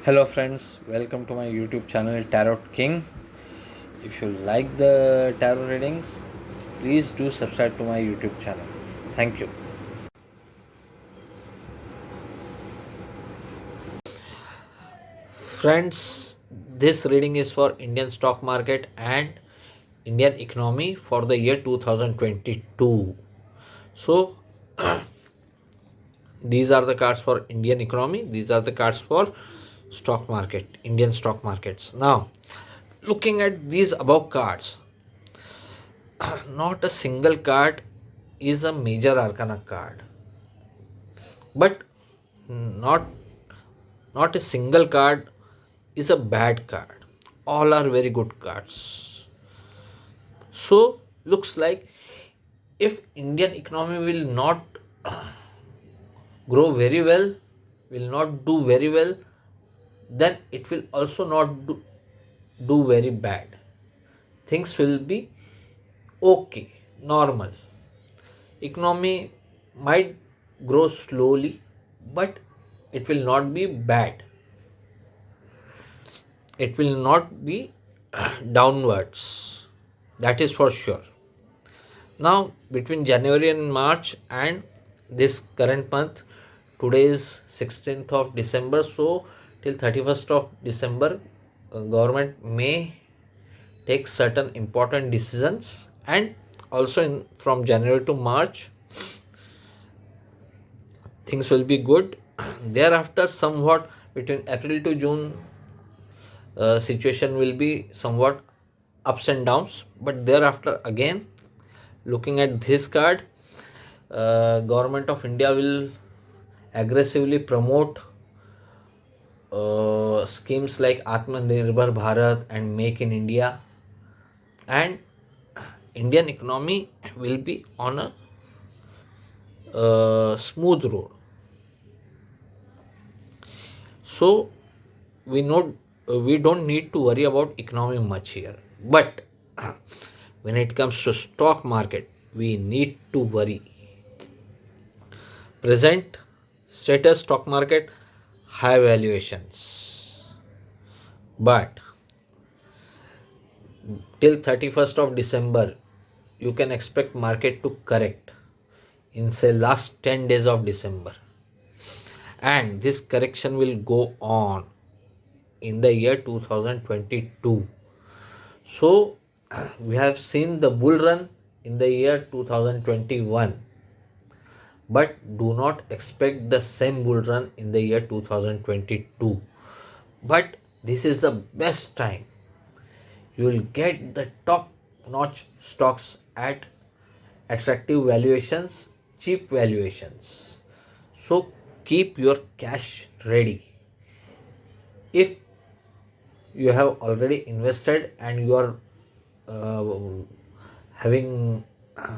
Hello, friends, welcome to my YouTube channel Tarot King. If you like the tarot readings, please do subscribe to my YouTube channel. Thank you. Friends, this reading is for Indian stock market and Indian economy for the year 2022. So, these are the cards for Indian economy, these are the cards for stock market, Indian stock markets. Now, looking at these above cards, not a single card is a major arcana card, but not not a single card is a bad card. All are very good cards. So looks like if Indian economy will not grow very well, will not do very well, then it will also not do very bad. Things will be okay, normal. Economy might grow slowly, but it will not be bad. It will not be downwards. That is for sure. Now, between January and March and this current month, today is 16th of December, so till 31st of December, government may take certain important decisions, and also from January to March things will be good. Thereafter, somewhat between April to June, situation will be somewhat ups and downs. But thereafter, again, looking at this card, government of India will aggressively promote schemes like Atmanirbhar Bharat and Make in India, and Indian economy will be on a smooth road. So we don't need to worry about economy much here. But when it comes to stock market, we need to worry. Present status stock market, high valuations. But till 31st of December, you can expect market to correct in say last 10 days of December. And this correction will go on in the year 2022. So we have seen the bull run in the year 2021, but do not expect the same bull run in the year 2022. But this is the best time. You will get the top notch stocks at attractive valuations, cheap valuations. So keep your cash ready. If you have already invested and you are uh, having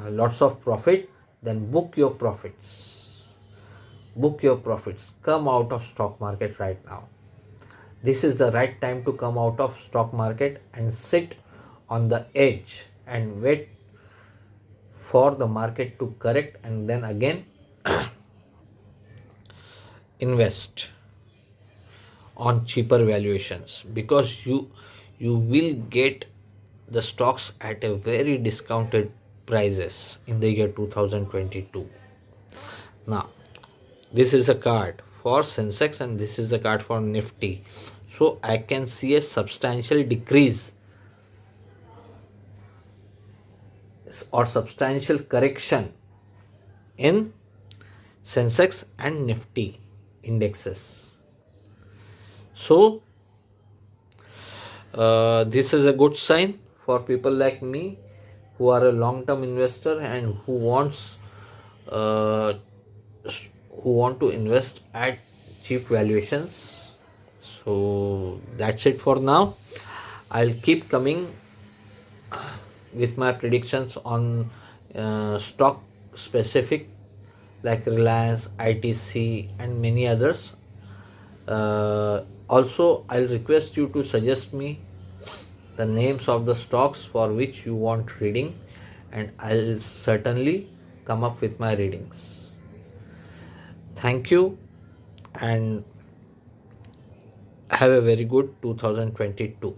lots of profit, then book your profits. Book your profits. Come out of stock market right now. This is the right time to come out of stock market and sit on the edge and wait for the market to correct, and then again invest on cheaper valuations, because you will get the stocks at a very discounted prices in the year 2022. Now, this is a card for Sensex and this is the card for Nifty. So I can see a substantial decrease or substantial correction in Sensex and Nifty indexes. So this is a good sign for people like me who are a long-term investor and uh, who want to invest at cheap valuations. So that's it for now. I'll keep coming with my predictions on stock specific like Reliance, ITC, and many others. Also, I'll request you to suggest me the names of the stocks for which you want reading, and I'll certainly come up with my readings. Thank you, and have a very good 2022.